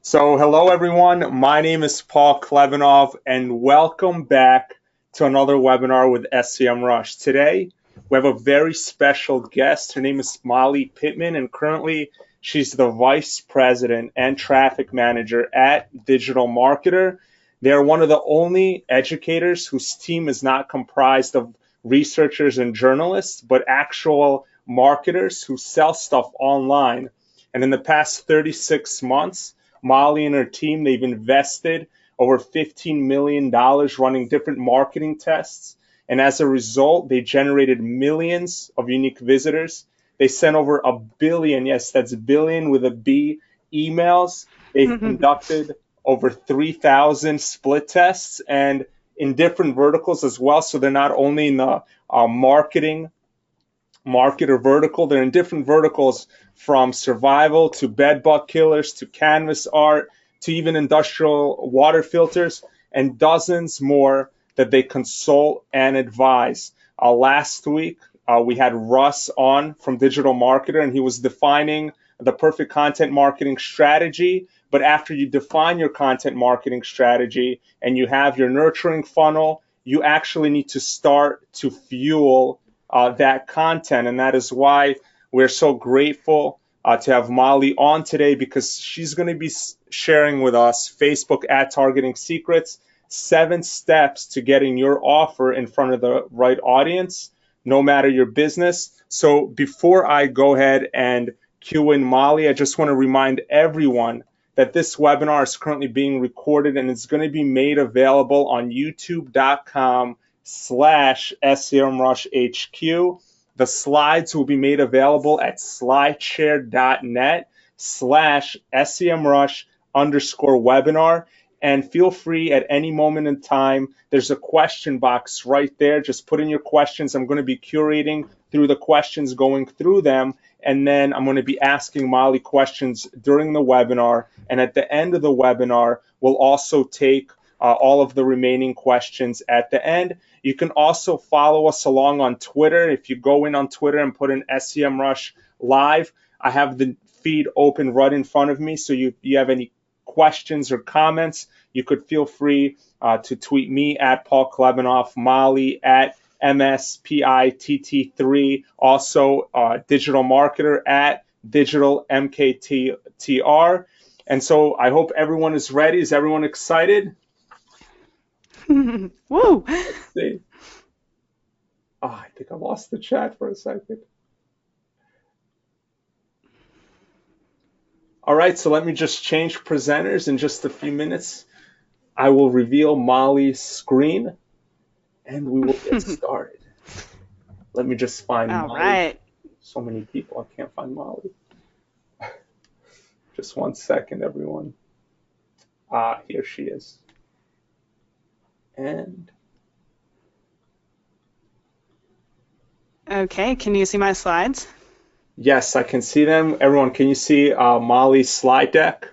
Hello everyone. My name is Paul Klebanov, and welcome back to another webinar with Semrush. Today, we have a very special guest. Her name is Molly Pittman, and currently she's the Vice President and Traffic Manager at Digital Marketer. They are one of the only educators whose team is not comprised of researchers and journalists, but actual marketers who sell stuff online. And in the past 36 months, Molly and her team, they've invested over $15 million running different marketing tests. And as a result, they generated millions of unique visitors. They sent over a billion, yes, that's billion with a B, emails. They've conducted over 3,000 split tests and in different verticals as well. So they're not only in the marketer vertical, they're in different verticals from survival to bed bug killers to canvas art to even industrial water filters and dozens more that they consult and advise. Last week, we had Russ on from Digital Marketer, and he was defining the perfect content marketing strategy. But after you define your content marketing strategy and you have your nurturing funnel, you actually need to start to fuel that content. And that is why we're so grateful to have Molly on today, because she's going to be sharing with us Facebook ad targeting secrets, 7 steps to getting your offer in front of the right audience, no matter your business. So before I go ahead and cue in Molly, I just want to remind everyone that this webinar is currently being recorded and it's going to be made available on youtube.com/SEMrushHQ. The slides will be made available at slideshare.net/SEMrush_webinar. And feel free at any moment in time, there's a question box right there. Just put in your questions. I'm going to be curating through the questions, going through them, and then I'm going to be asking Molly questions during the webinar. And at the end of the webinar, we'll also take all of the remaining questions at the end. You can also follow us along on Twitter. If you go in on Twitter and put in SEMrush Live, I have the feed open right in front of me. So if you have any questions or comments, you could feel free to tweet me at Paul Klebanov, Molly at MSPITT3, also Digital Marketer at Digital MKTR. And so I hope everyone is ready. Is everyone excited? Woo! Let's see. Oh, I think I lost the chat for a second. All right, so let me just change presenters in just a few minutes. I will reveal Molly's screen and we will get started. Let me just find All Molly. right. So many people, I can't find Molly. Just one second, everyone. Here she is. And Okay, can you see my slides? yes, I can see them. Everyone, can you see Molly's slide deck?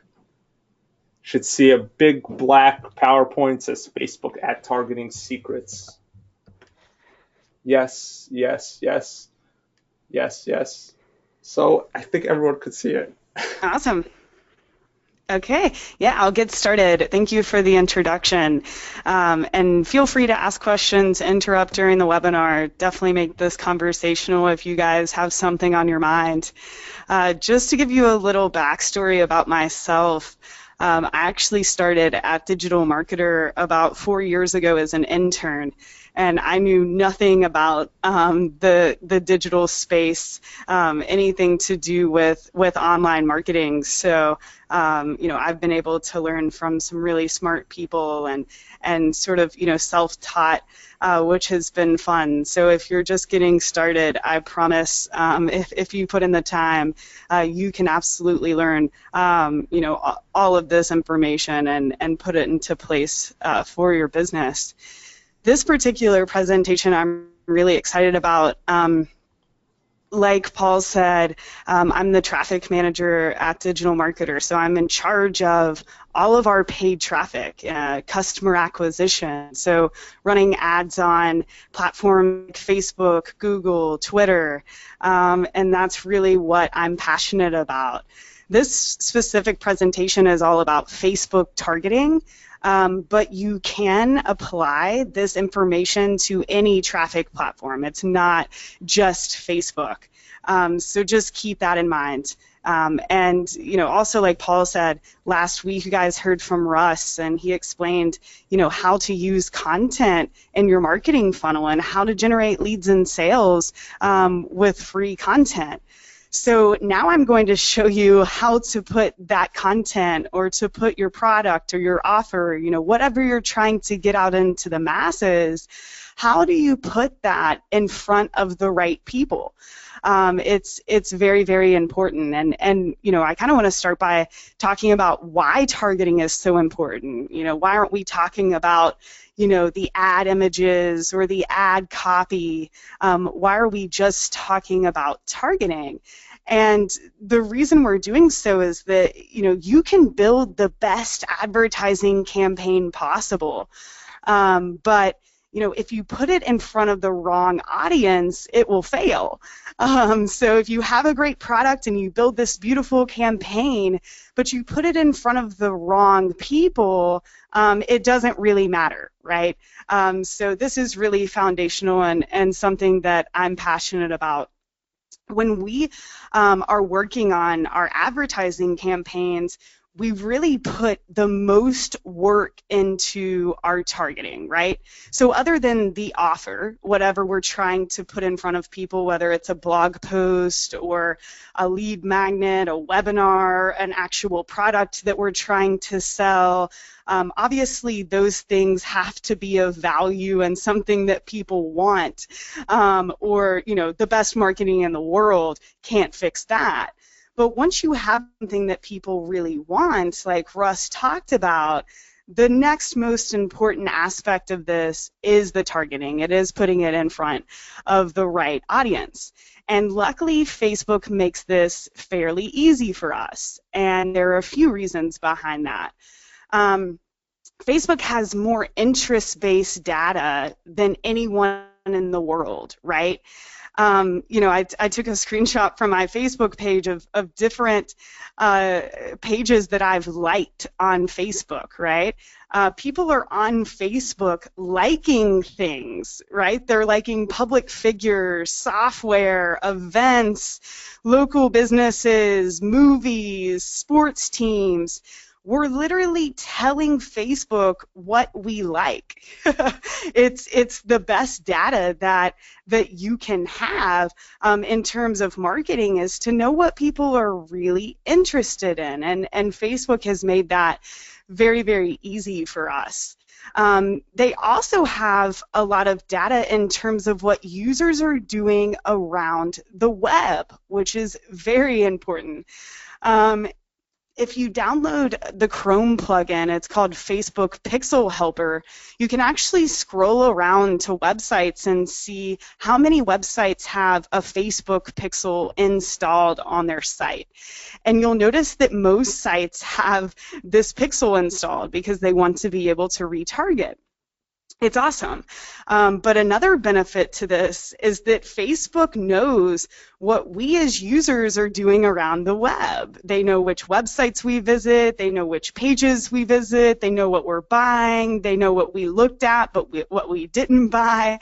Should see a big black PowerPoint that says Facebook ad targeting secrets. Yes, yes, yes, yes, yes. So I think everyone could see it. Awesome. Okay, yeah, I'll get started. Thank you for the introduction. And feel free to ask questions, interrupt during the webinar. Definitely make this conversational if you guys have something on your mind. Just to give you a little backstory about myself, I actually started at Digital Marketer about 4 years ago as an intern, and I knew nothing about the digital space, anything to do with online marketing. So, I've been able to learn from some really smart people and sort of, self-taught, which has been fun. So if you're just getting started, I promise, if you put in the time, you can absolutely learn, all of this information and put it into place for your business. This particular presentation I'm really excited about. Like Paul said, I'm the traffic manager at Digital Marketer, so I'm in charge of all of our paid traffic, customer acquisition, so running ads on platforms like Facebook, Google, Twitter, and that's really what I'm passionate about. This specific presentation is all about Facebook targeting, but you can apply this information to any traffic platform. It's not just Facebook. So just keep that in mind. And also, like Paul said, last week you guys heard from Russ, and he explained how to use content in your marketing funnel and how to generate leads and sales with free content. So now I'm going to show you how to put that content, or to put your product or your offer, whatever you're trying to get out into the masses. How do you put that in front of the right people? It's very, very important, and I kind of want to start by talking about why targeting is so important. Why aren't we talking about the ad images or the ad copy? Why are we just talking about targeting? And the reason we're doing so is that you can build the best advertising campaign possible, but if you put it in front of the wrong audience, it will fail. So if you have a great product and you build this beautiful campaign, but you put it in front of the wrong people, it doesn't really matter, right? So this is really foundational and something that I'm passionate about. When we are working on our advertising campaigns, we really put the most work into our targeting, right? So other than the offer, whatever we're trying to put in front of people, whether it's a blog post or a lead magnet, a webinar, an actual product that we're trying to sell, obviously those things have to be of value and something that people want, or the best marketing in the world can't fix that. But once you have something that people really want, like Russ talked about, the next most important aspect of this is the targeting. It is putting it in front of the right audience. And luckily, Facebook makes this fairly easy for us. And there are a few reasons behind that. Facebook has more interest-based data than anyone in the world, right? I took a screenshot from my Facebook page of different pages that I've liked on Facebook, right? People are on Facebook liking things, right? They're liking public figures, software, events, local businesses, movies, sports teams. We're literally telling Facebook what we like. It's the best data that you can have in terms of marketing, is to know what people are really interested in, and Facebook has made that very, very easy for us. They also have a lot of data in terms of what users are doing around the web, which is very important. If you download the Chrome plugin, it's called Facebook Pixel Helper, you can actually scroll around to websites and see how many websites have a Facebook pixel installed on their site. And you'll notice that most sites have this pixel installed because they want to be able to retarget. It's awesome. But another benefit to this is that Facebook knows what we as users are doing around the web. They know which websites we visit, they know which pages we visit, they know what we're buying, they know what we looked at but what we didn't buy.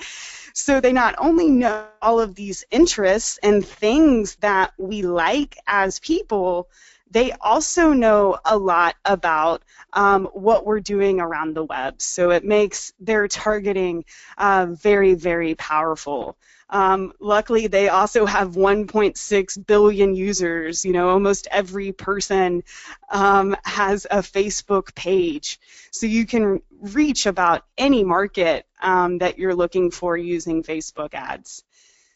So they not only know all of these interests and things that we like as people, they also know a lot about what we're doing around the web. So it makes their targeting very, very powerful. Luckily, they also have 1.6 billion users. Almost every person has a Facebook page. So you can reach about any market that you're looking for using Facebook ads.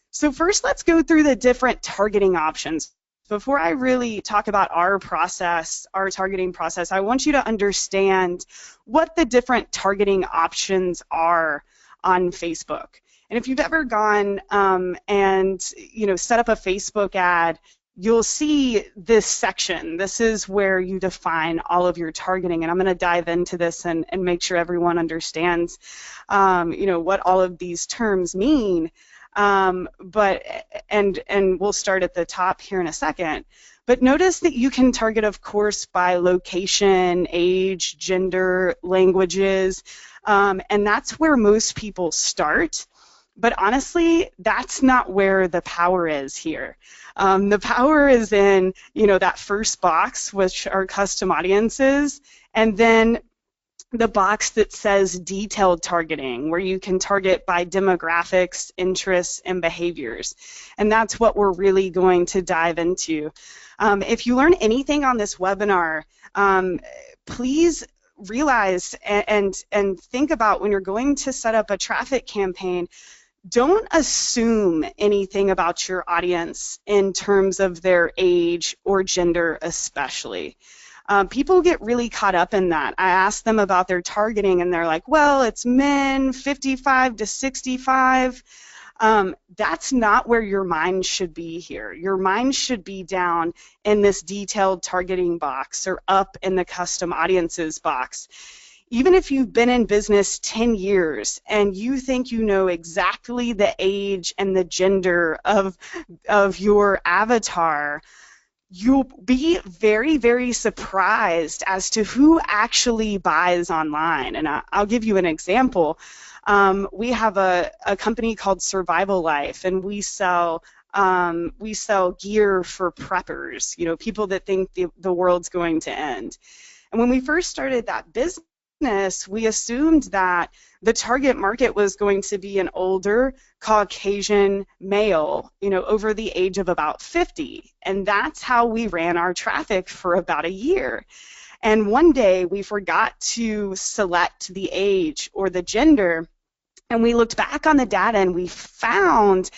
So first, let's go through the different targeting options. Before I really talk about our process, our targeting process, I want you to understand what the different targeting options are on Facebook. And if you've ever gone and set up a Facebook ad, you'll see this section. This is where you define all of your targeting, and I'm going to dive into this and make sure everyone understands what all of these terms mean. But we'll start at the top here in a second. But notice that you can target, of course, by location, age, gender, languages, and that's where most people start. But honestly, that's not where the power is here. The power is in, that first box, which are custom audiences, and then the box that says detailed targeting, where you can target by demographics, interests, and behaviors. And that's what we're really going to dive into. If you learn anything on this webinar, please realize and think about when you're going to set up a traffic campaign, don't assume anything about your audience in terms of their age or gender especially. People get really caught up in that. I ask them about their targeting and they're like, well, it's men 55 to 65. That's not where your mind should be here. Your mind should be down in this detailed targeting box or up in the custom audiences box. Even if you've been in business 10 years and you think you know exactly the age and the gender of your avatar, you'll be very, very surprised as to who actually buys online. And I'll give you an example. We have a company called Survival Life, and we sell gear for preppers, people that think the world's going to end. And when we first started that business, we assumed that the target market was going to be an older Caucasian male, over the age of about 50. And that's how we ran our traffic for about a year. And one day we forgot to select the age or the gender, and we looked back on the data and we found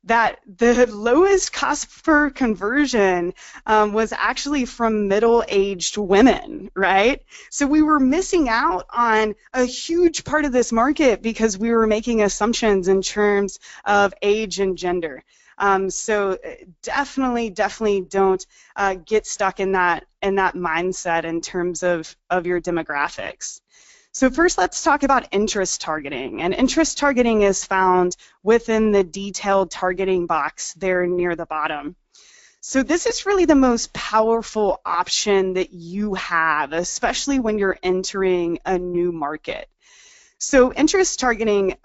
that the lowest cost per conversion was actually from middle-aged women, right? So we were missing out on a huge part of this market because we were making assumptions in terms of age and gender. So definitely don't get stuck in that mindset in terms of your demographics. So first, let's talk about interest targeting. And interest targeting is found within the detailed targeting box there near the bottom. So this is really the most powerful option that you have, especially when you're entering a new market. So interest targeting,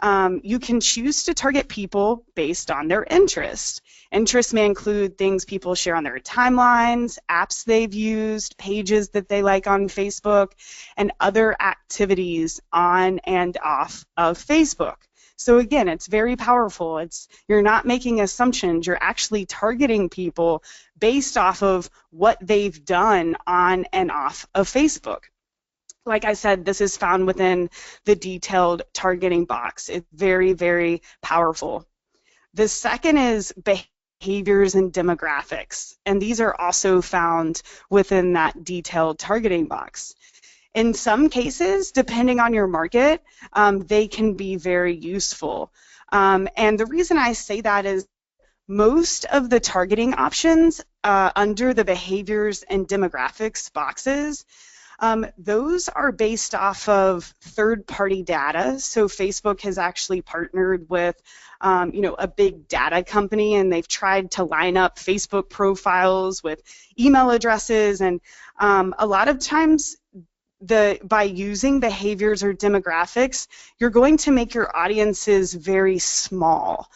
you can choose to target people based on their interest. Interests may include things people share on their timelines, apps they've used, pages that they like on Facebook, and other activities on and off of Facebook. So again, it's very powerful. You're not making assumptions. You're actually targeting people based off of what they've done on and off of Facebook. Like I said, this is found within the detailed targeting box. It's very, very powerful. The second is behaviors and demographics, and these are also found within that detailed targeting box. In some cases, depending on your market, they can be very useful. And the reason I say that is most of the targeting options under the behaviors and demographics boxes, those are based off of third-party data. So Facebook has actually partnered with, a big data company, and they've tried to line up Facebook profiles with email addresses. And a lot of times, by using behaviors or demographics, you're going to make your audiences very small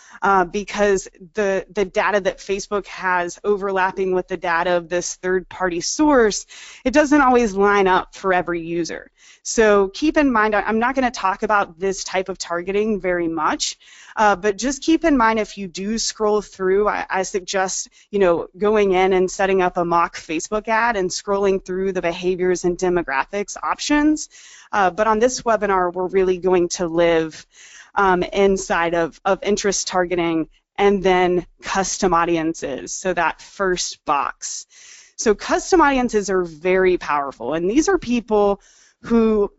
because the data that Facebook has overlapping with the data of this third-party source, it doesn't always line up for every user. So keep in mind, I'm not going to talk about this type of targeting very much, but just keep in mind if you do scroll through, I suggest going in and setting up a mock Facebook ad and scrolling through the behaviors and demographics options. But on this webinar, we're really going to live inside of interest targeting and then custom audiences, so that first box. So custom audiences are very powerful, and these are people who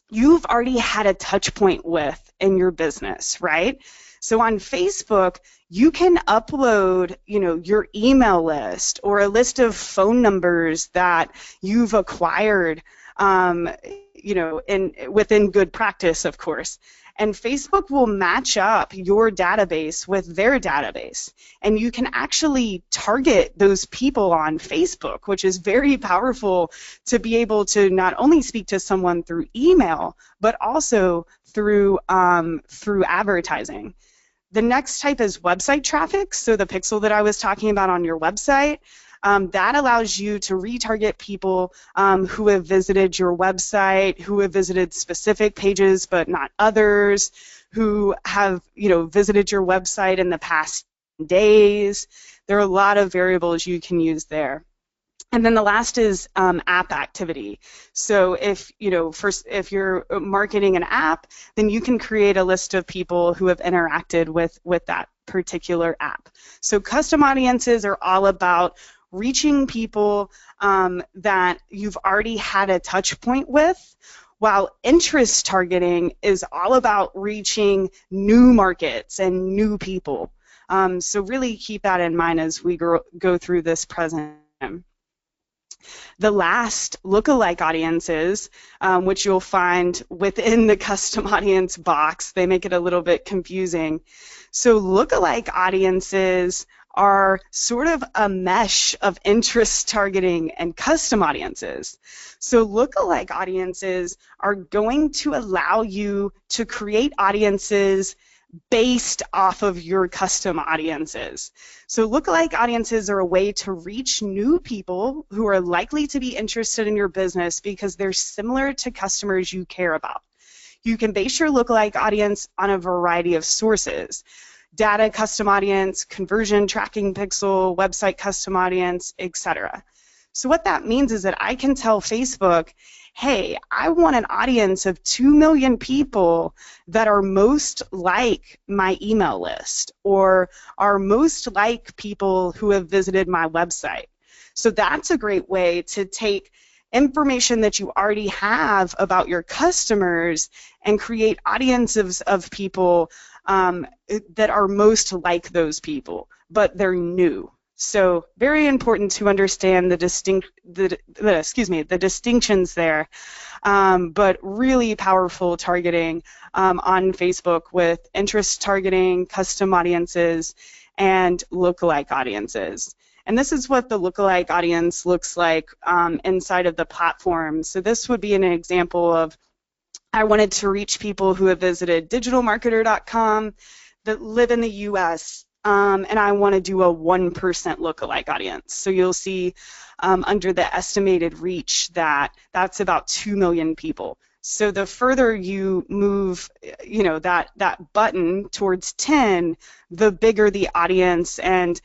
you've already had a touch point with in your business, right? So on Facebook, you can upload, your email list or a list of phone numbers that you've acquired, within good practice, of course. And Facebook will match up your database with their database. And you can actually target those people on Facebook, which is very powerful to be able to not only speak to someone through email, but also through advertising. The next type is website traffic, so the pixel that I was talking about on your website. That allows you to retarget people who have visited your website, who have visited specific pages but not others, who have visited your website in the past days. There are a lot of variables you can use there. And then the last is app activity. So if you're marketing an app, then you can create a list of people who have interacted with that particular app. So custom audiences are all about reaching people that you've already had a touch point with, while interest targeting is all about reaching new markets and new people. So really keep that in mind as we go through this presentation. The last, lookalike audiences, which you'll find within the custom audience box. They make it a little bit confusing. So lookalike audiences are sort of a mesh of interest targeting and custom audiences. So lookalike audiences are going to allow you to create audiences based off of your custom audiences. So lookalike audiences are a way to reach new people who are likely to be interested in your business because they're similar to customers you care about. You can base your lookalike audience on a variety of sources: data custom audience, conversion tracking pixel, website custom audience, etc. So what that means is that I can tell Facebook, hey, I want an audience of 2 million people that are most like my email list or are most like people who have visited my website. So that's a great way to take information that you already have about your customers and create audiences of people that are most like those people, but they're new. So very important to understand the distinctions there, but really powerful targeting on Facebook with interest targeting, custom audiences, and lookalike audiences. And this is what the lookalike audience looks like inside of the platform. So this would be an example of, I wanted to reach people who have visited digitalmarketer.com that live in the US, and I want to do a 1% lookalike audience. So you'll see under the estimated reach that that's about 2 million people. So the further you move, that button towards 10, the bigger the audience, and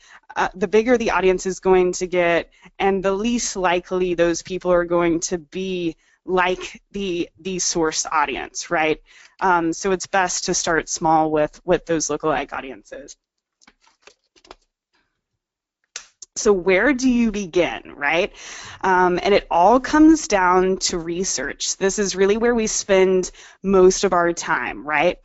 the bigger the audience is going to get, and the least likely those people are going to be like the source audience, right? So it's best to start small with those lookalike audiences. So where do you begin, right? And it all comes down to research. This is really where we spend most of our time, right?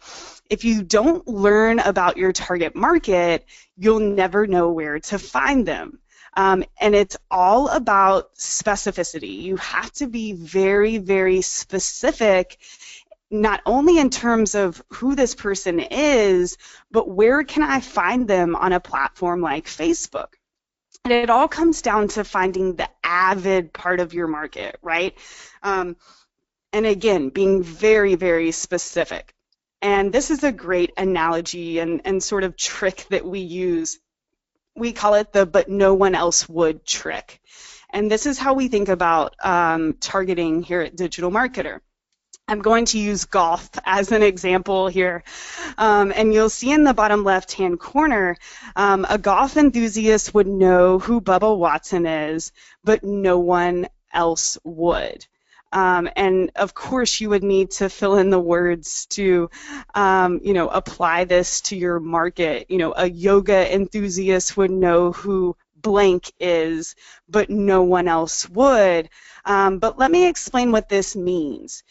If you don't learn about your target market, you'll never know where to find them. And it's all about specificity. You have to be very, very specific, not only in terms of who this person is, but where can I find them on a platform like Facebook? And it all comes down to finding the avid part of your market, right? And again, being very, very specific. And this is a great analogy and sort of trick that we use. We call it the "but no one else would" trick. And this is how we think about targeting here at Digital Marketer. I'm going to use golf as an example here. And you'll see in the bottom left-hand corner, a golf enthusiast would know who Bubba Watson is, but no one else would. And of course, you would need to fill in the words to, apply this to your market. A yoga enthusiast would know who blank is, but no one else would. But let me explain what this means.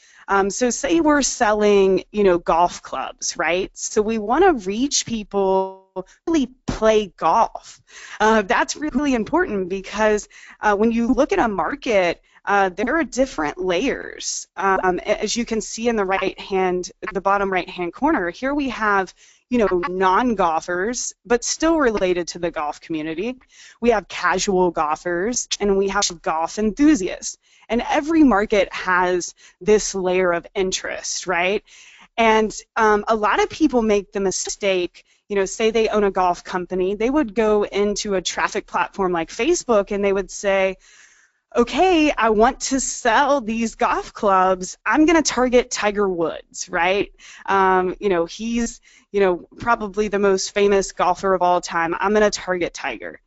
So say we're selling, golf clubs, right? So we want to reach people who really play golf. That's really important because when you look at a market, there are different layers. As you can see in the bottom right-hand corner, here we have, non-golfers, but still related to the golf community. We have casual golfers, and we have golf enthusiasts. And every market has this layer of interest, right? And a lot of people make the mistake, say they own a golf company, they would go into a traffic platform like Facebook and they would say, okay, I want to sell these golf clubs. I'm going to target Tiger Woods, right? He's, probably the most famous golfer of all time. I'm going to target Tiger.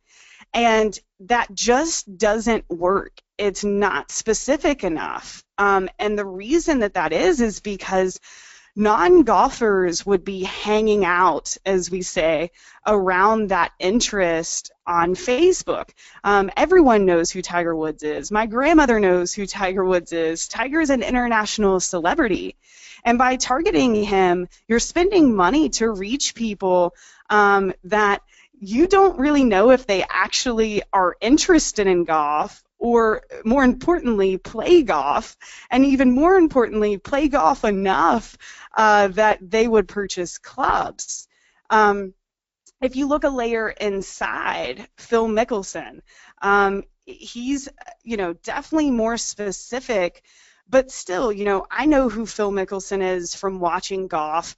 And that just doesn't work. It's not specific enough. And the reason that is because non-golfers would be hanging out, as we say, around that interest on Facebook. Everyone knows who Tiger Woods is. My grandmother knows who Tiger Woods is. Tiger is an international celebrity. And by targeting him, you're spending money to reach people that you don't really know if they actually are interested in golf, or more importantly, play golf, and even more importantly, play golf enough that they would purchase clubs. If you look a layer inside, Phil Mickelson, he's, definitely more specific, but still, I know who Phil Mickelson is from watching golf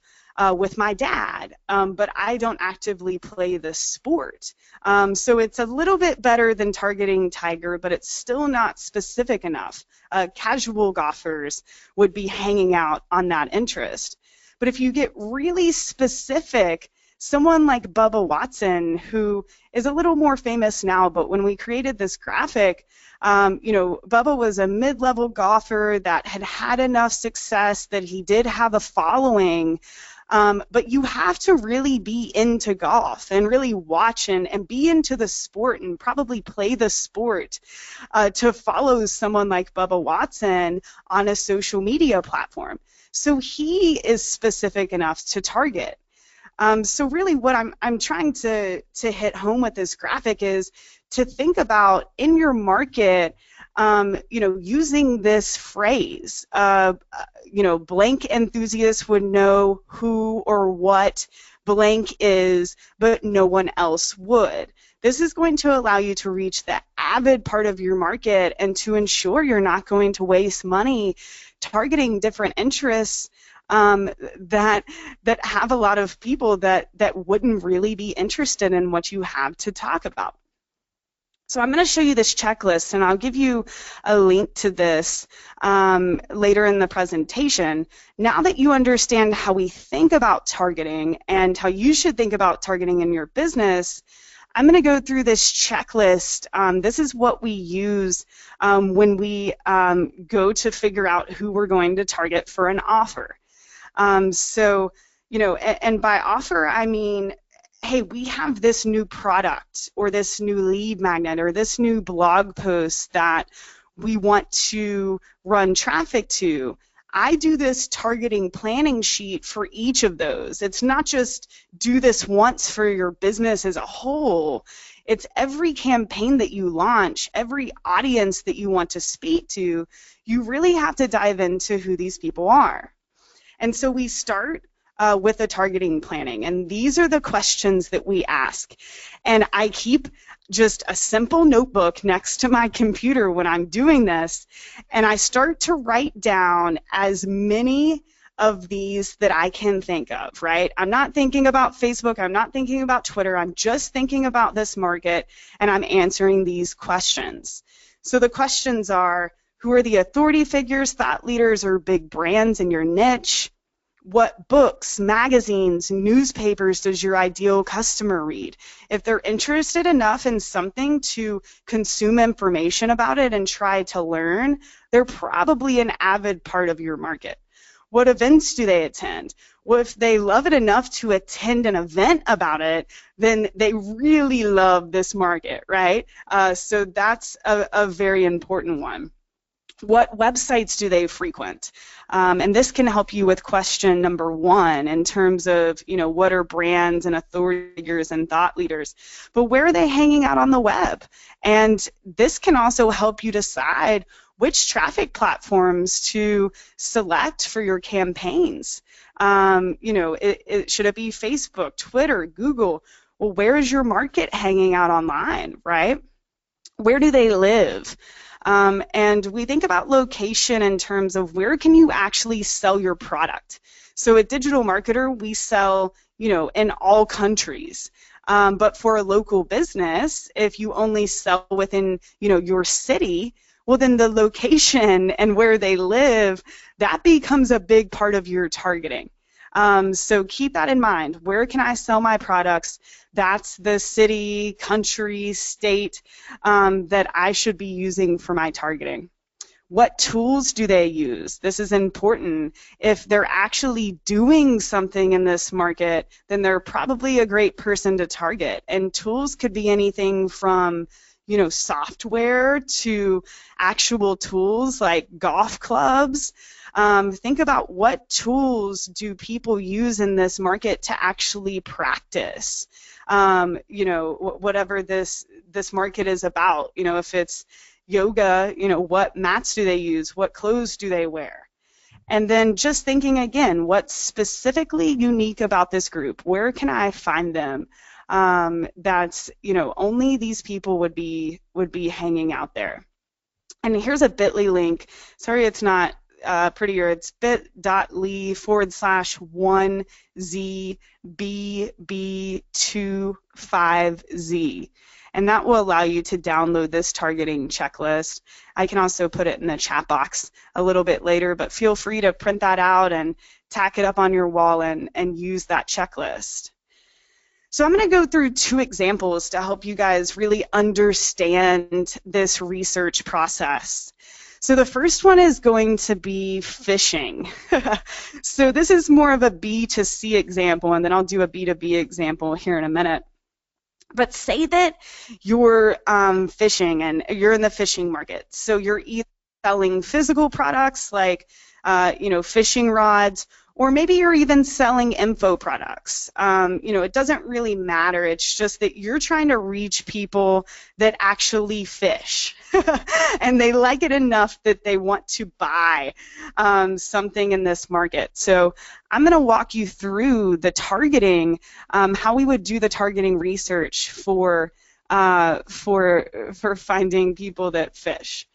with my dad, but I don't actively play the sport. So it's a little bit better than targeting Tiger, but it's still not specific enough. Casual golfers would be hanging out on that interest. But if you get really specific, someone like Bubba Watson, who is a little more famous now, but when we created this graphic, Bubba was a mid-level golfer that had enough success that he did have a following. But you have to really be into golf and really watch and be into the sport and probably play the sport to follow someone like Bubba Watson on a social media platform. So he is specific enough to target. So really what I'm trying to hit home with this graphic is to think about in your market, using this phrase, blank enthusiasts would know who or what blank is, but no one else would. This is going to allow you to reach the avid part of your market and to ensure you're not going to waste money targeting different interests that have a lot of people that wouldn't really be interested in what you have to talk about. So I'm going to show you this checklist, and I'll give you a link to this later in the presentation. Now that you understand how we think about targeting and how you should think about targeting in your business, I'm going to go through this checklist. This is what we use when we go to figure out who we're going to target for an offer. And by offer, I mean, hey, we have this new product or this new lead magnet or this new blog post that we want to run traffic to. I do this targeting planning sheet for each of those. It's not just do this once for your business as a whole. It's every campaign that you launch, every audience that you want to speak to, you really have to dive into who these people are. And so we start with the targeting planning, and these are the questions that we ask. And I keep just a simple notebook next to my computer when I'm doing this, and I start to write down as many of these that I can think of, right? I'm not thinking about Facebook, I'm not thinking about Twitter, I'm just thinking about this market, and I'm answering these questions. So the questions are, who are the authority figures, thought leaders, or big brands in your niche? What books, magazines, newspapers does your ideal customer read? If they're interested enough in something to consume information about it and try to learn, they're probably an avid part of your market. What events do they attend? Well, if they love it enough to attend an event about it, then they really love this market, right? So that's a very important one. What websites do they frequent? And this can help you with question number one in terms of, what are brands and authority figures and thought leaders? But where are they hanging out on the web? And this can also help you decide which traffic platforms to select for your campaigns. Should it be Facebook, Twitter, Google? Well, where is your market hanging out online, right? Where do they live? And we think about location in terms of where can you actually sell your product. So at Digital Marketer, we sell, in all countries. But for a local business, if you only sell within, your city, well, then the location and where they live, that becomes a big part of your targeting. So keep that in mind. Where can I sell my products? That's the city, country, state that I should be using for my targeting. What tools do they use? This is important. If they're actually doing something in this market, then they're probably a great person to target. And tools could be anything from software to actual tools like golf clubs. Think about what tools do people use in this market to actually practice, whatever this market is about. If it's yoga, what mats do they use? What clothes do they wear? And then just thinking again, what's specifically unique about this group? Where can I find them? That's only these people would be hanging out there. And here's a bit.ly link. Sorry, it's not prettier. It's bit.ly/1ZBB25Z. And that will allow you to download this targeting checklist. I can also put it in the chat box a little bit later, but feel free to print that out and tack it up on your wall and use that checklist. So I'm going to go through 2 examples to help you guys really understand this research process. So the first one is going to be phishing. So this is more of a B2C example, and then I'll do a B2B example here in a minute. But say that you're phishing and you're in the phishing market. So you're either selling physical products like fishing rods, or maybe you're even selling info products. It doesn't really matter. It's just that you're trying to reach people that actually fish. And they like it enough that they want to buy something in this market. So I'm going to walk you through the targeting, how we would do the targeting research for finding people that fish.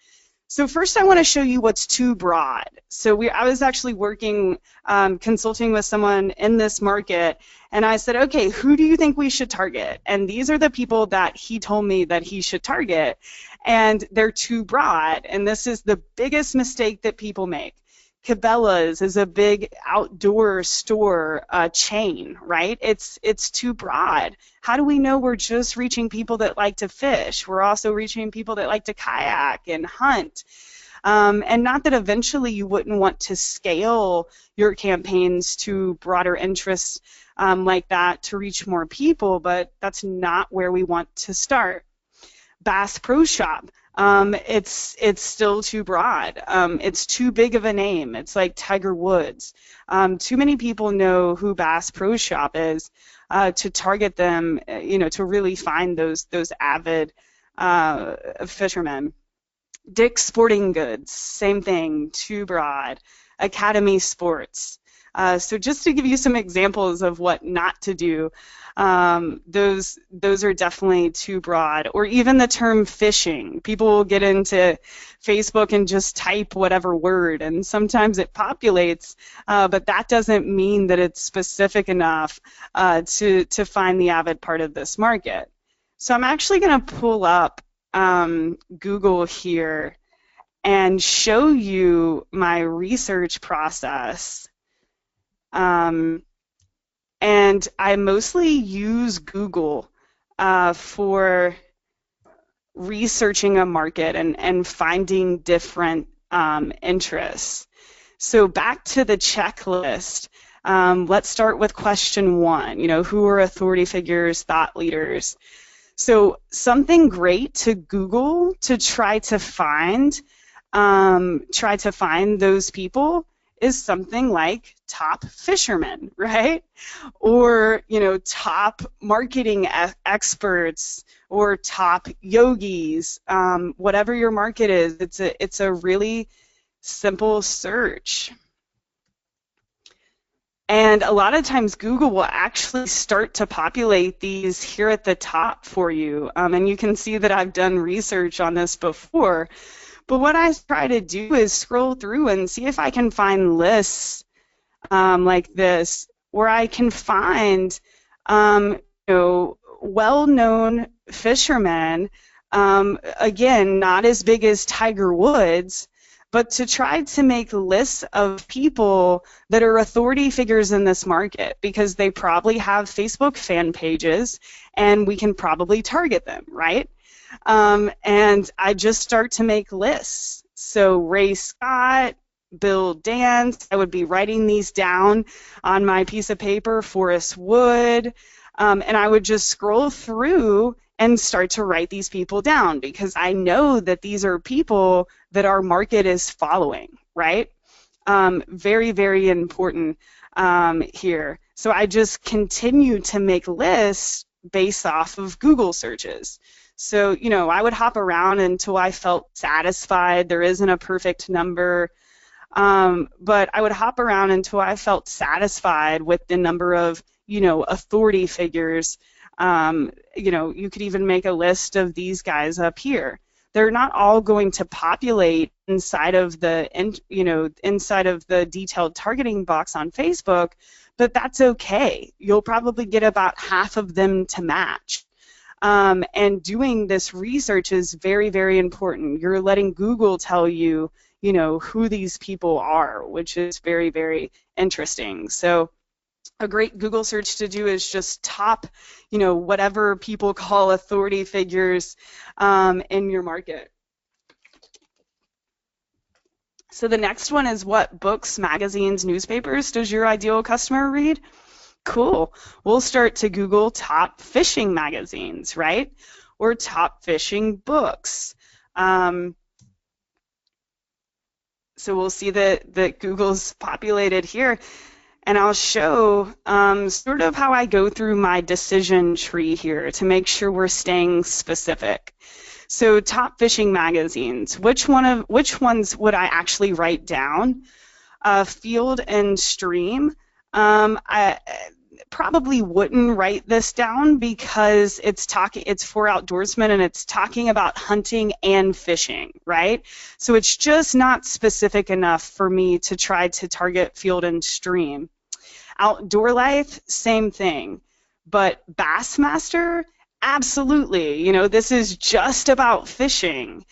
So first I want to show you what's too broad. So I was actually working, consulting with someone in this market, and I said, okay, who do you think we should target? And these are the people that he told me that he should target, and they're too broad, and this is the biggest mistake that people make. Cabela's is a big outdoor store chain, right? It's too broad. How do we know we're just reaching people that like to fish? We're also reaching people that like to kayak and hunt. And not that eventually you wouldn't want to scale your campaigns to broader interests like that to reach more people, but that's not where we want to start. Bass Pro Shop. It's still too broad. It's too big of a name. It's like Tiger Woods. Too many people know who Bass Pro Shop is to target them, to really find those avid fishermen. Dick's Sporting Goods, same thing, too broad. Academy Sports. So just to give you some examples of what not to do, those are definitely too broad. Or even the term phishing. People will get into Facebook and just type whatever word, and sometimes it populates, but that doesn't mean that it's specific enough to find the avid part of this market. So I'm actually going to pull up Google here and show you my research process. And I mostly use Google for researching a market and finding different interests. So back to the checklist. Let's start with question 1. Who are authority figures, thought leaders? So something great to Google to try to find those people is something like top fishermen, right? Or, top marketing experts or top yogis, whatever your market is. It's a really simple search. And a lot of times Google will actually start to populate these here at the top for you. And you can see that I've done research on this before. But what I try to do is scroll through and see if I can find lists like this, where I can find well-known fishermen, again, not as big as Tiger Woods, but to try to make lists of people that are authority figures in this market, because they probably have Facebook fan pages and we can probably target them, right? And I just start to make lists. So Ray Scott, Bill Dance, I would be writing these down on my piece of paper, Forrest Wood, and I would just scroll through and start to write these people down, because I know that these are people that our market is following, right? Very, very important here. So I just continue to make lists based off of Google searches. So, I would hop around until I felt satisfied. There isn't a perfect number, but I would hop around until I felt satisfied with the number of, authority figures. You could even make a list of these guys up here. They're not all going to populate inside of the, inside of the detailed targeting box on Facebook, but that's okay. You'll probably get about half of them to match. And doing this research is very, very important. You're letting Google tell you, who these people are, which is very, very interesting. So a great Google search to do is just top, whatever people call authority figures in your market. So the next one is, what books, magazines, newspapers does your ideal customer read? Cool. We'll start to Google top fishing magazines, right? Or top fishing books. So we'll see that Google's populated here. And I'll show sort of how I go through my decision tree here to make sure we're staying specific. So top fishing magazines, which ones would I actually write down? Field and Stream. I probably wouldn't write this down because it's for outdoorsmen and it's talking about hunting and fishing, right? So it's just not specific enough for me to try to target Field and Stream. Outdoor Life, same thing. But Bassmaster, absolutely. This is just about fishing.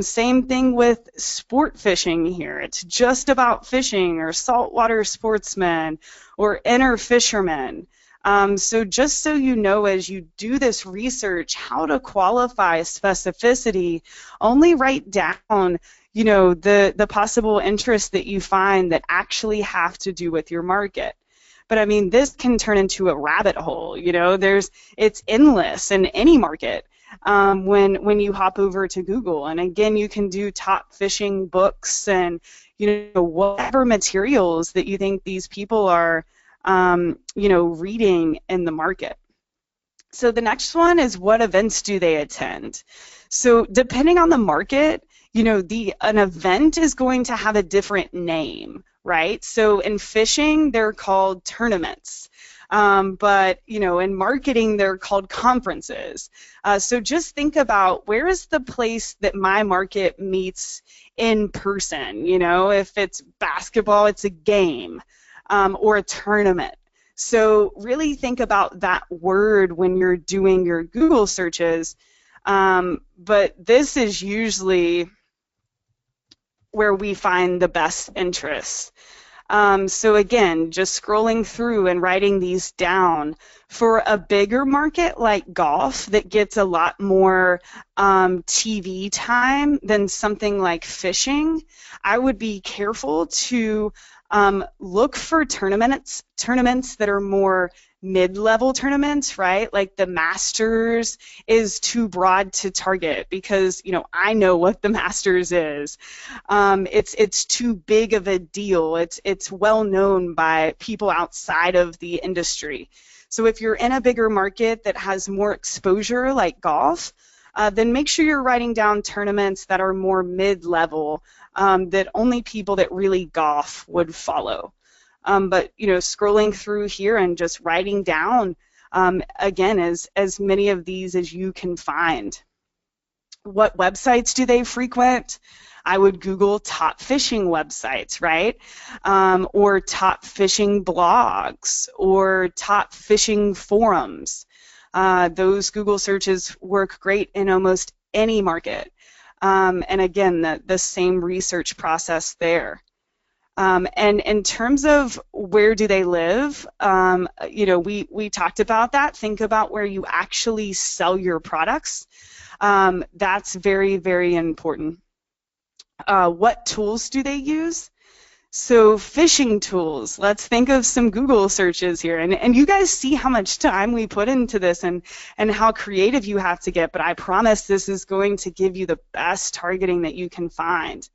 Same thing with sport fishing here. It's just about fishing, or saltwater sportsmen, or inner fishermen. So just so you know, as you do this research, how to qualify specificity, only write down the possible interests that you find that actually have to do with your market. But I mean, this can turn into a rabbit hole. It's endless in any market when you hop over to Google. And again, you can do top fishing books and whatever materials that you think these people are reading in the market. So the next one is, what events do they attend? So depending on the market, an event is going to have a different name, right? So in fishing, they're called tournaments. But in marketing, they're called conferences. So just think about, where is the place that my market meets in person? If it's basketball, it's a game, or a tournament. So really think about that word when you're doing your Google searches. But this is usually where we find the best interests. So again, just scrolling through and writing these down. For a bigger market like golf that gets a lot more TV time than something like fishing, I would be careful to look for tournaments that are more mid-level tournaments, right? Like the Masters is too broad to target because, I know what the Masters is. It's too big of a deal. It's well known by people outside of the industry. So if you're in a bigger market that has more exposure, like golf, then make sure you're writing down tournaments that are more mid-level, that only people that really golf would follow. But scrolling through here and just writing down, again, as many of these as you can find. What websites do they frequent? I would Google top fishing websites, right? Or top fishing blogs, or top fishing forums. Those Google searches work great in almost any market. And again, the same research process there. And in terms of where do they live, we talked about that. Think about where you actually sell your products. That's very, very important. What tools do they use? So fishing tools, let's think of some Google searches here. And you guys see how much time we put into this and how creative you have to get, but I promise this is going to give you the best targeting that you can find.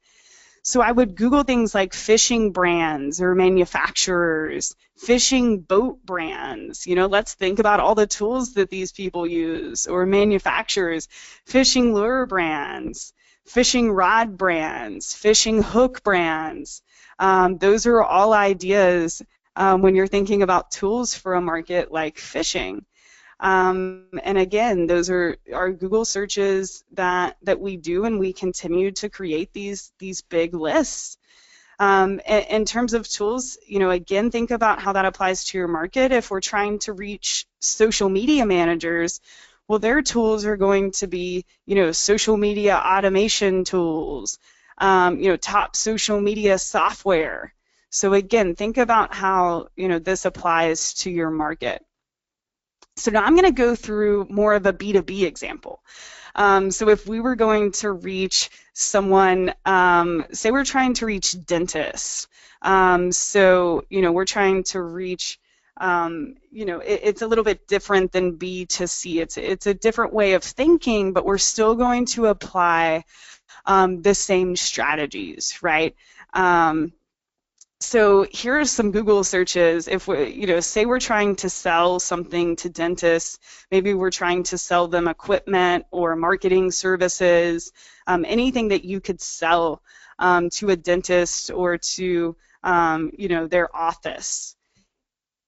So I would Google things like fishing brands or manufacturers, fishing boat brands. Let's think about all the tools that these people use, or manufacturers, fishing lure brands, fishing rod brands, fishing hook brands. Those are all ideas when you're thinking about tools for a market like fishing. And again, those are our Google searches that we do, and we continue to create these big lists. In terms of tools, again, think about how that applies to your market. If we're trying to reach social media managers, well, their tools are going to be, social media automation tools, top social media software. So again, think about how, this applies to your market. So now I'm going to go through more of a B2B example. So if we were going to reach someone, say we're trying to reach dentists. So, we're trying to reach, it's a little bit different than B2C. It's a different way of thinking, but we're still going to apply the same strategies, right? So here are some Google searches. If we, say we're trying to sell something to dentists, maybe we're trying to sell them equipment or marketing services, anything that you could sell to a dentist or to, their office.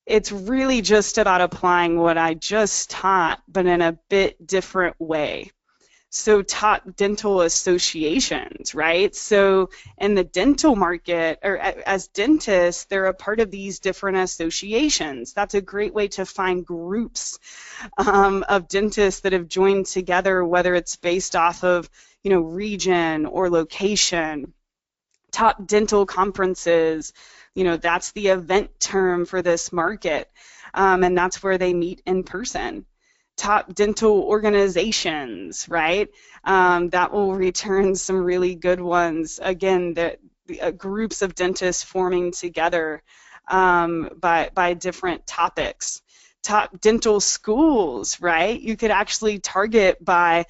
It's really just about applying what I just taught, but in a bit different way. So top dental associations, right? So in the dental market, or as dentists, they're a part of these different associations. That's a great way to find groups of dentists that have joined together, whether it's based off of, region or location. Top dental conferences, that's the event term for this market, and that's where they meet in person. Top dental organizations, right? That will return some really good ones. Again, the groups of dentists forming together by different topics. Top dental schools, right? You could actually target by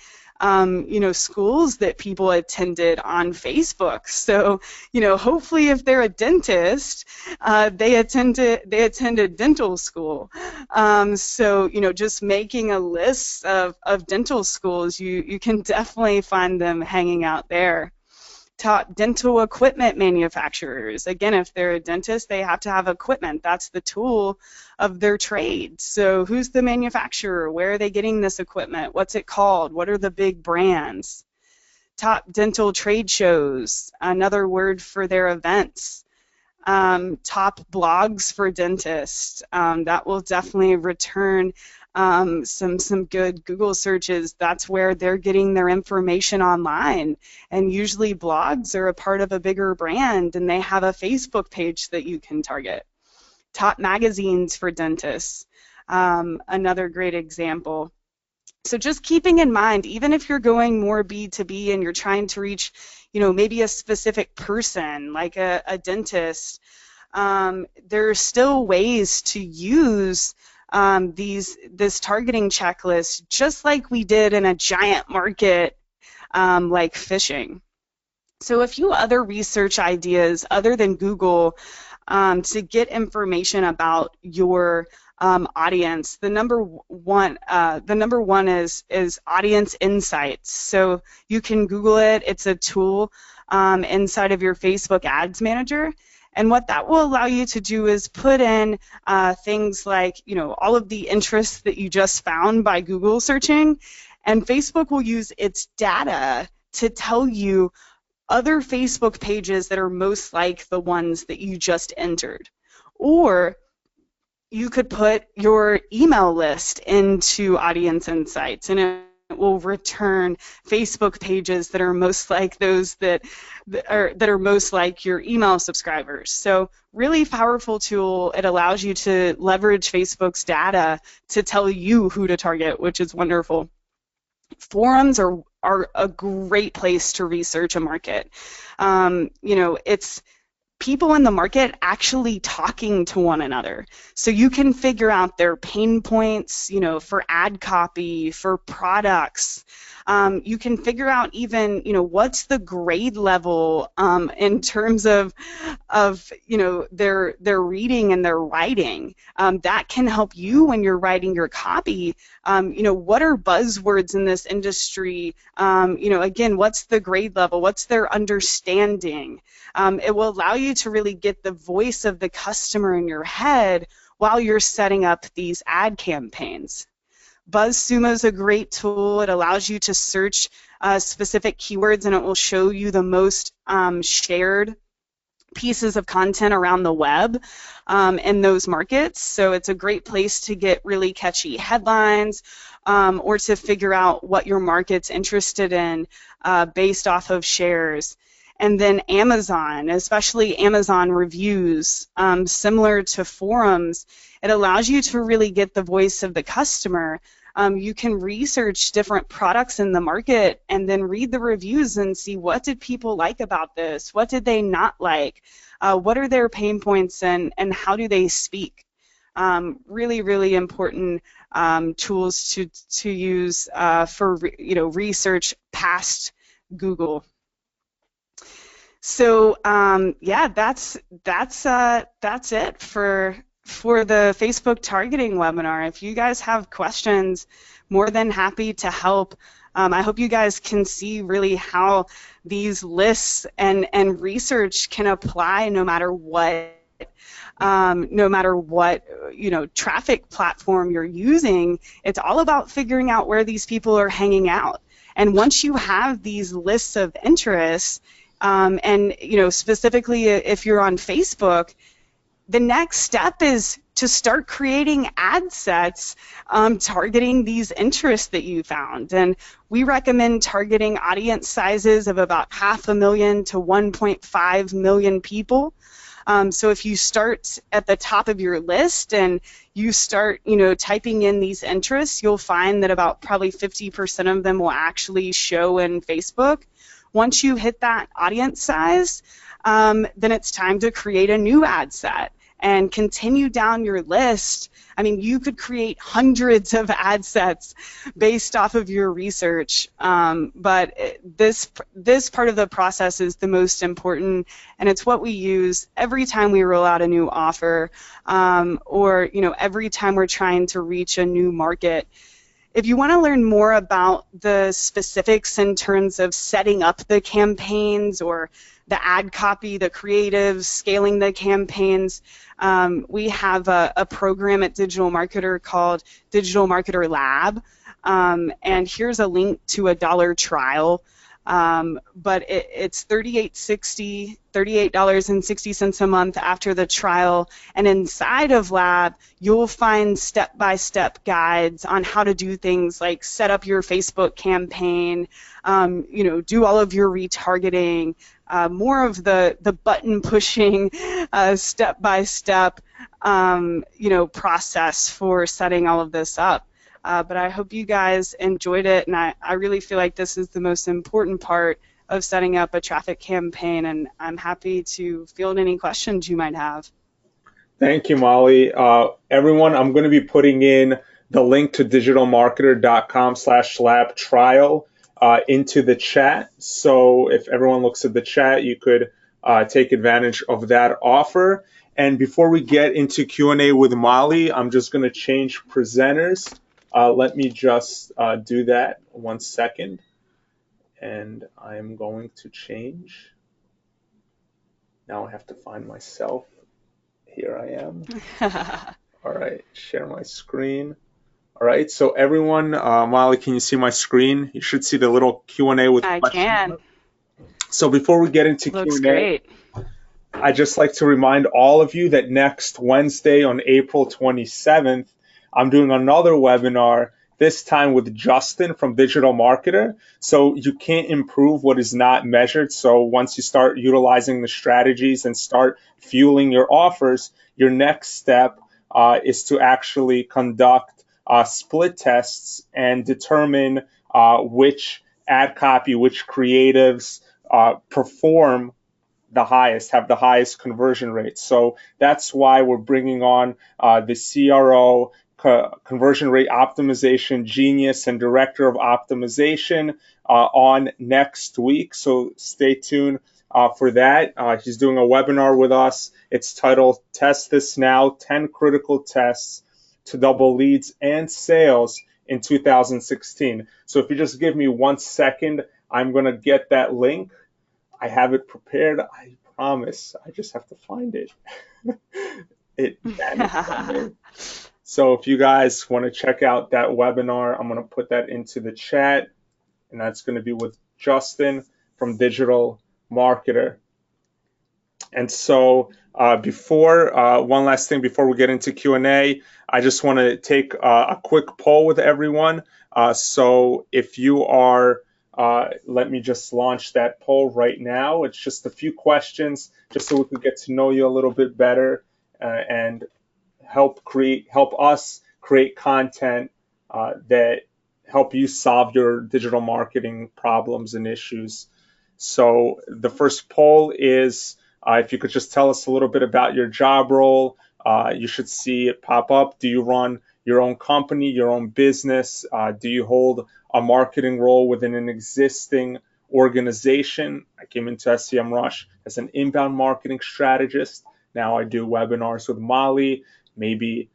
schools that people attended on Facebook. So, hopefully if they're a dentist, they attended dental school. So, just making a list of dental schools, you can definitely find them hanging out there. Top dental equipment manufacturers. Again, if they're a dentist, they have to have equipment. That's the tool of their trade. So who's the manufacturer? Where are they getting this equipment? What's it called? What are the big brands? Top dental trade shows, another word for their events. Top blogs for dentists. That will definitely return some good Google searches. That's where they're getting their information online, and usually blogs are a part of a bigger brand, and they have a Facebook page that you can target. Top magazines for dentists, another great example. So just keeping in mind, even if you're going more B2B and you're trying to reach, maybe a specific person like a dentist, there are still ways to use this targeting checklist, just like we did in a giant market like fishing. So a few other research ideas other than Google to get information about your audience. The number one is audience insights. So you can Google it. It's a tool inside of your Facebook Ads Manager. And what that will allow you to do is put in things like, all of the interests that you just found by Google searching, and Facebook will use its data to tell you other Facebook pages that are most like the ones that you just entered. Or you could put your email list into Audience Insights, and it will return Facebook pages that are most like those that are most like your email subscribers. So really powerful tool. It allows you to leverage Facebook's data to tell you who to target, which is wonderful. Forums are a great place to research a market. It's people in the market actually talking to one another. So you can figure out their pain points, for ad copy, for products. You can figure out even, what's the grade level in terms of their reading and their writing. That can help you when you're writing your copy. What are buzzwords in this industry? Again, what's the grade level? What's their understanding? It will allow you to really get the voice of the customer in your head while you're setting up these ad campaigns. BuzzSumo is a great tool. It allows you to search specific keywords, and it will show you the most shared pieces of content around the web in those markets. So it's a great place to get really catchy headlines or to figure out what your market's interested in based off of shares. And then Amazon, especially Amazon reviews, similar to forums, it allows you to really get the voice of the customer. You can research different products in the market and then read the reviews and see what did people like about this, what did they not like, what are their pain points, and how do they speak. Really, really important tools to use for research past Google. So yeah, that's it for the Facebook targeting webinar. If you guys have questions, more than happy to help. I hope you guys can see really how these lists and research can apply no matter what traffic platform you're using. It's all about figuring out where these people are hanging out. And once you have these lists of interests, and specifically if you're on Facebook, the next step is to start creating ad sets targeting these interests that you found. And we recommend targeting audience sizes of about 500,000 to 1.5 million people. So if you start at the top of your list and you start, typing in these interests, you'll find that about probably 50% of them will actually show in Facebook. Once you hit that audience size, then it's time to create a new ad set and continue down your list. I mean, you could create hundreds of ad sets based off of your research, but this part of the process is the most important, and it's what we use every time we roll out a new offer, or every time we're trying to reach a new market. If you want to learn more about the specifics in terms of setting up the campaigns or the ad copy, the creatives, scaling the campaigns, we have a program at Digital Marketer called Digital Marketer Lab, and here's a link to a $1 trial. But it's $38.60 a month after the trial, and inside of Lab you'll find step-by-step guides on how to do things like set up your Facebook campaign, do all of your retargeting, more of the button pushing step-by-step process for setting all of this up. But I hope you guys enjoyed it, and I really feel like this is the most important part of setting up a traffic campaign, and I'm happy to field any questions you might have. Thank you, Molly. Everyone, I'm going to be putting in the link to digitalmarketer.com/lab trial into the chat. So if everyone looks at the chat, you could take advantage of that offer. And before we get into Q&A with Molly, I'm just going to change presenters. Let me just do that 1 second. And I'm going to change. Now I have to find myself. Here I am. All right, share my screen. All right, so everyone, Molly, can you see my screen? You should see the little Q&A with I questions. can. So before we get into Looks Q&A, great. I'd just like to remind all of you that next Wednesday on April 27th, I'm doing another webinar, this time with Justin from Digital Marketer. So you can't improve what is not measured. So once you start utilizing the strategies and start fueling your offers, your next step is to actually conduct split tests and determine which ad copy, which creatives perform the highest, have the highest conversion rates. So that's why we're bringing on the CRO, conversion rate optimization genius and director of optimization on next week. So stay tuned for that. He's doing a webinar with us. It's titled Test This Now, 10 Critical Tests to Double Leads and Sales in 2016. So if you just give me 1 second, I'm going to get that link. I have it prepared. I promise. I just have to find it. It vanished from me. So if you guys want to check out that webinar, I'm going to put that into the chat, and that's going to be with Justin from Digital Marketer. And so one last thing before we get into Q&A, I just want to take a quick poll with everyone. So if you are let me just launch that poll right now. It's just a few questions, just so we can get to know you a little bit better and help us create content that help you solve your digital marketing problems and issues. So the first poll is if you could just tell us a little bit about your job role. You should see it pop up. Do you run your own company, your own business? Do you hold a marketing role within an existing organization? I came into Semrush as an inbound marketing strategist. Now I do webinars with Molly. Maybe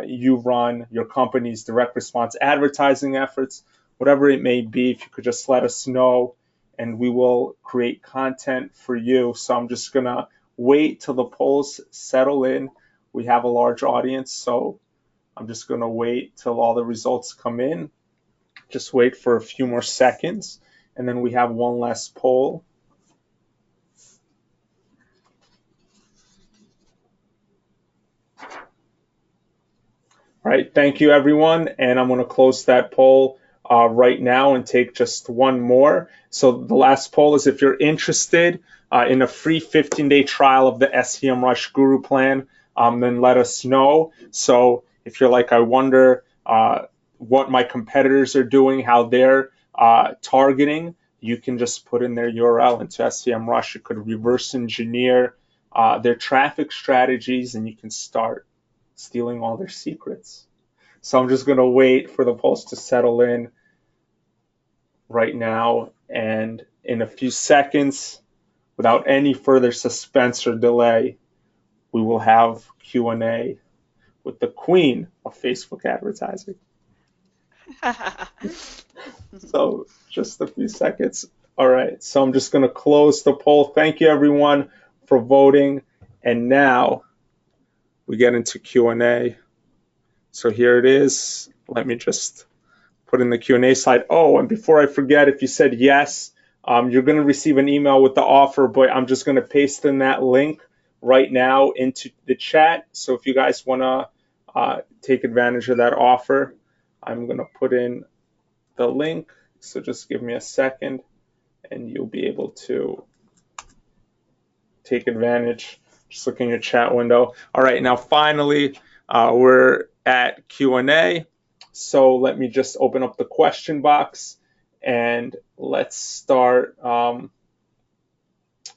you run your company's direct response advertising efforts, whatever it may be. If you could just let us know, and we will create content for you. So I'm just going to wait till the polls settle in. We have a large audience, so I'm just going to wait till all the results come in. Just wait for a few more seconds, and then we have one last poll. All right, thank you, everyone, and I'm going to close that poll right now and take just one more. So the last poll is if you're interested in a free 15-day trial of the SEMrush Guru Plan, then let us know. So if you're like, I wonder what my competitors are doing, how they're targeting, you can just put in their URL into SEMrush. You could reverse engineer their traffic strategies, and you can start stealing all their secrets. So I'm just going to wait for the polls to settle in right now, and in a few seconds, without any further suspense or delay, we will have Q&A with the queen of Facebook advertising. So just a few seconds. All right, so I'm just going to close the poll. Thank you, everyone, for voting. And now we get into Q&A. So here it is. Let me just put in the Q&A slide. Oh, and before I forget, if you said yes, you're going to receive an email with the offer, but I'm just going to paste in that link right now into the chat. So if you guys want to take advantage of that offer, I'm going to put in the link. So just give me a second, and you'll be able to take advantage. Just look in your chat window. All right, now finally, we're at Q&A. So let me just open up the question box, and let's start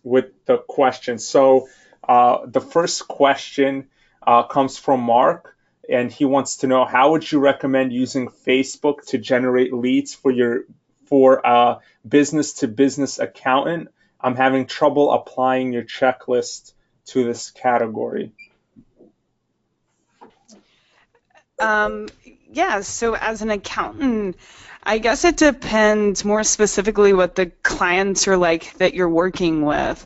with the question. So the first question comes from Mark, and he wants to know, how would you recommend using Facebook to generate leads for a business to business accountant? I'm having trouble applying your checklist to this category. Um, yeah, so as an accountant, I guess it depends more specifically what the clients are like that you're working with.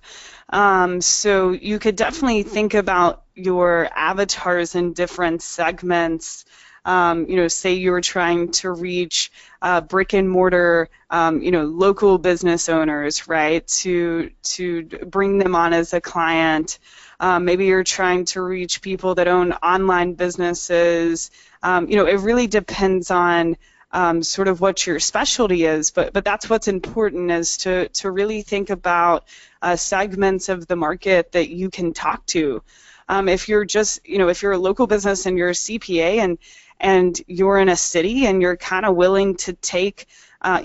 So you could definitely think about your avatars in different segments. Say you were trying to reach brick and mortar, local business owners, right? To bring them on as a client. Maybe you're trying to reach people that own online businesses. It really depends on sort of what your specialty is, but that's what's important, is to really think about segments of the market that you can talk to. If you're just, if you're a local business and you're a CPA and you're in a city and you're kind of willing to take,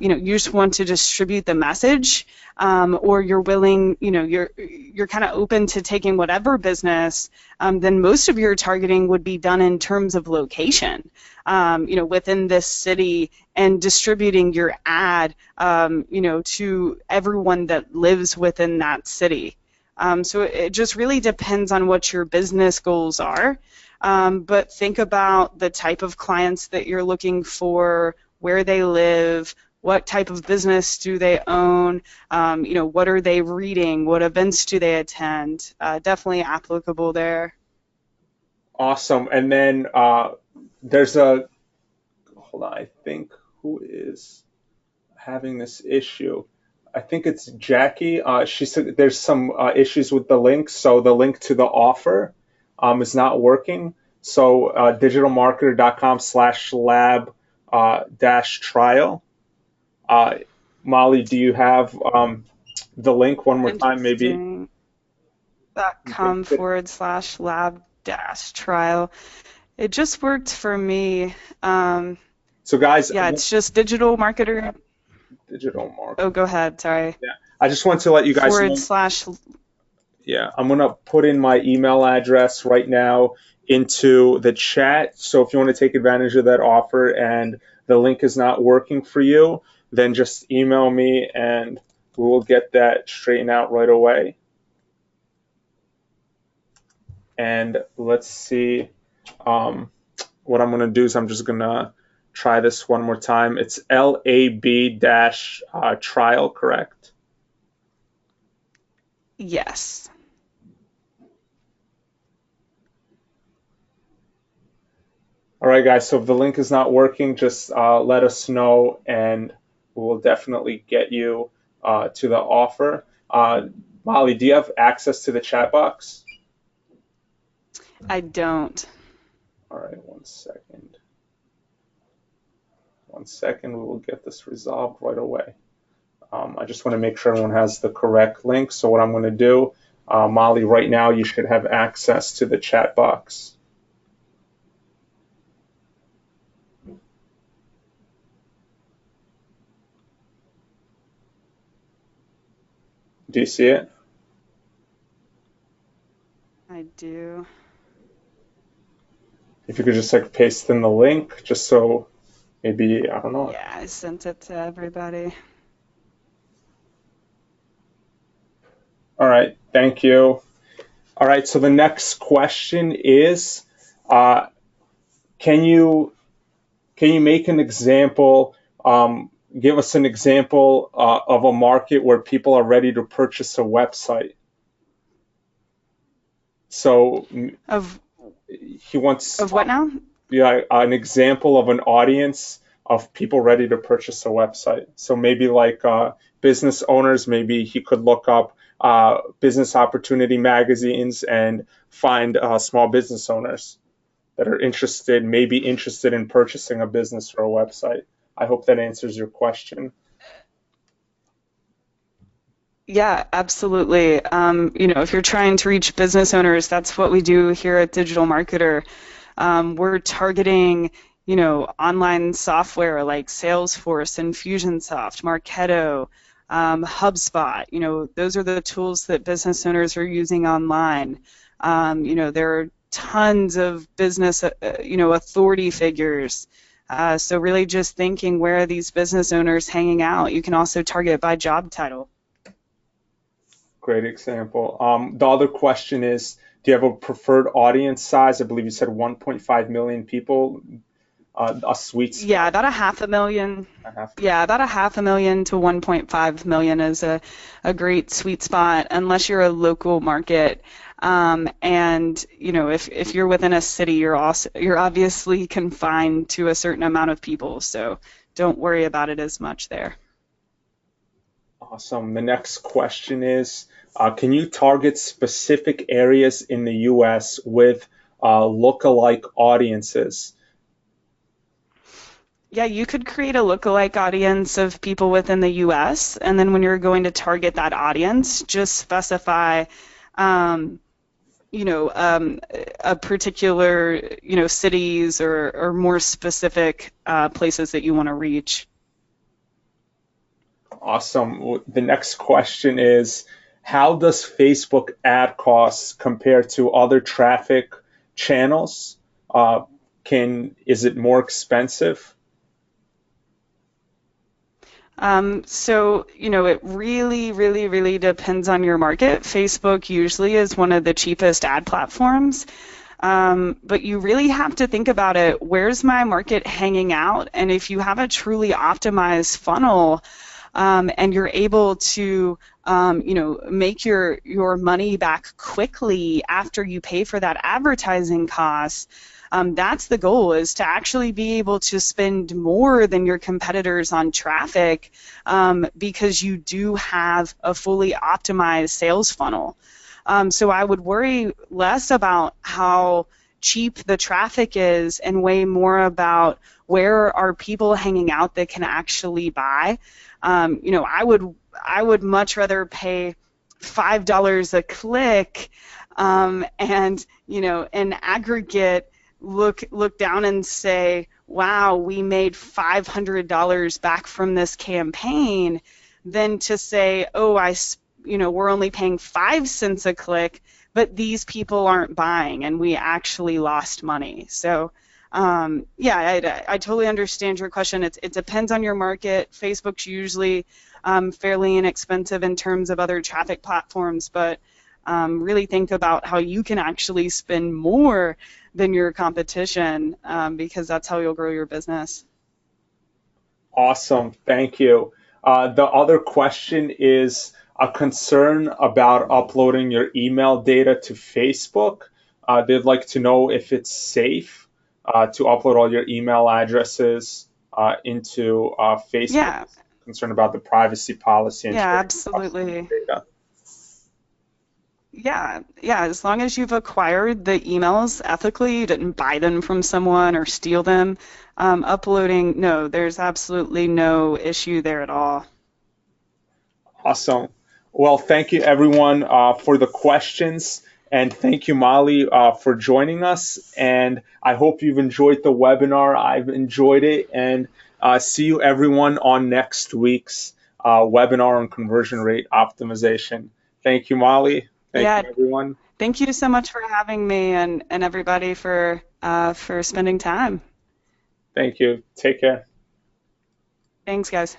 you just want to distribute the message, or you're willing, you're kind of open to taking whatever business, then most of your targeting would be done in terms of location, within this city, and distributing your ad, to everyone that lives within that city. So it just really depends on what your business goals are. But think about the type of clients that you're looking for, where they live, what type of business do they own, what are they reading, what events do they attend. Definitely applicable there. Awesome. And then hold on, I think, who is having this issue? I think it's Jackie. She said there's some issues with the link, so the link to the offer is not working. So digitalmarketer.com/lab dash trial. Molly, do you have the link one more time, maybe? Interesting. .com/lab dash trial. It just worked for me. So guys, Yeah, it's just digital marketer. digital marketer. Oh, go ahead. Sorry. Yeah, I just want to let you guys know. / Yeah, I'm gonna put in my email address right now into the chat. So if you want to take advantage of that offer and the link is not working for you, then just email me and we will get that straightened out right away. And let's see. What I'm gonna do is I'm just gonna try this one more time. It's LAB-trial, correct? Yes. All right, guys, so if the link is not working, just let us know and we will definitely get you to the offer. Molly, do you have access to the chat box? I don't. All right, 1 second. 1 second, we will get this resolved right away. I just want to make sure everyone has the correct link. So what I'm going to do, Molly, right now you should have access to the chat box. Do you see it? I do. If you could just like paste in the link, just so maybe, I don't know. Yeah, I sent it to everybody. All right, thank you. All right, so the next question is, can you make an example, give us an example of a market where people are ready to purchase a website? So Of he wants what now? yeah, an example of an audience of people ready to purchase a website. So maybe like business owners, maybe he could look up business opportunity magazines and find small business owners that are interested, maybe interested in purchasing a business or a website. I hope that answers your question. Yeah, absolutely. If you're trying to reach business owners, that's what we do here at Digital Marketer. We're targeting, online software like Salesforce, Infusionsoft, Marketo, HubSpot. Those are the tools that business owners are using online. They're tons of business, authority figures. So really just thinking, where are these business owners hanging out? You can also target by job title. Great example. The other question is, do you have a preferred audience size? I believe you said 1.5 million people, a sweet Yeah, spot. about a half a million. A half. Yeah, about a half a million to 1.5 million is a great sweet spot, unless you're a local market. And if you're within a city, you're obviously confined to a certain amount of people, so don't worry about it as much there. Awesome. The next question is, can you target specific areas in the US with lookalike audiences? Yeah, you could create a lookalike audience of people within the US, and then when you're going to target that audience, just specify, um, a particular, cities or more specific places that you want to reach. Awesome. The next question is, how does Facebook ad costs compare to other traffic channels? Is it more expensive? It really, really, really depends on your market. Facebook usually is one of the cheapest ad platforms. But you really have to think about it. Where's my market hanging out? And if you have a truly optimized funnel, and you're able to, make your money back quickly after you pay for that advertising cost, that's the goal, is to actually be able to spend more than your competitors on traffic, because you do have a fully optimized sales funnel. So I would worry less about how cheap the traffic is and way more about where are people hanging out that can actually buy. I would much rather pay $5 a click, and in aggregate look down and say, wow, we made $500 back from this campaign, than to say, oh, we're only paying 5 cents a click, but these people aren't buying and we actually lost money. So yeah, I totally understand your question. It depends on your market. Facebook's usually fairly inexpensive in terms of other traffic platforms, but really think about how you can actually spend more than your competition, because that's how you'll grow your business. Awesome. Thank you. The other question is a concern about uploading your email data to Facebook. They'd like to know if it's safe to upload all your email addresses into Facebook. Yeah, Concerned about the privacy policy and yeah, sharing customer absolutely. data. Yeah. As long as you've acquired the emails ethically, you didn't buy them from someone or steal them, uploading, no, there's absolutely no issue there at all. Awesome. Well, thank you everyone for the questions. And thank you, Molly, for joining us. And I hope you've enjoyed the webinar. I've enjoyed it. And see you everyone on next week's webinar on conversion rate optimization. Thank you, Molly. Thank Yeah, you, everyone. thank you so much for having me, and everybody for spending time. Thank you. Take care. Thanks, guys.